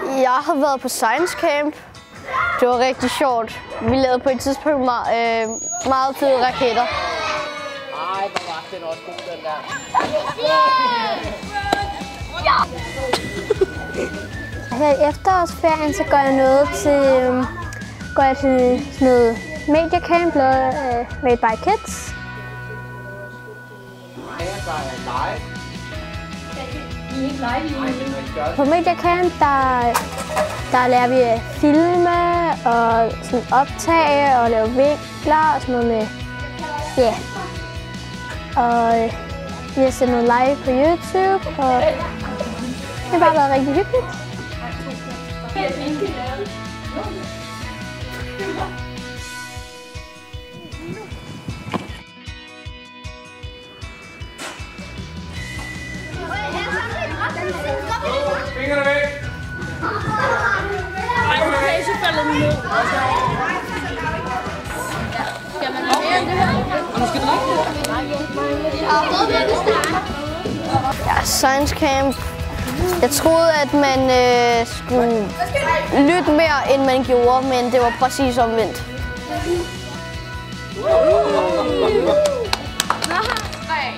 Jeg har været på Science Camp. Det var rigtig sjovt. Vi lavede på et tidspunkt meget fede raketter. Ej, hvor var den også god, den der. Her i efterårsferien, så går jeg til sådan noget mediecamp made by kids. På mediecamp, der lærer vi at filme og sådan optage og lave vinkler og sådan noget med, ja. Og vi har set noget live på YouTube, og det har bare været rigtig hyggeligt. Fingrene væk! Okay, så falder den ned. Skal man have mere end det her? Og nu skal du Ja, Science Camp. Jeg troede, at man skulle lytte mere, end man gjorde, men det var præcis omvendt. Nej.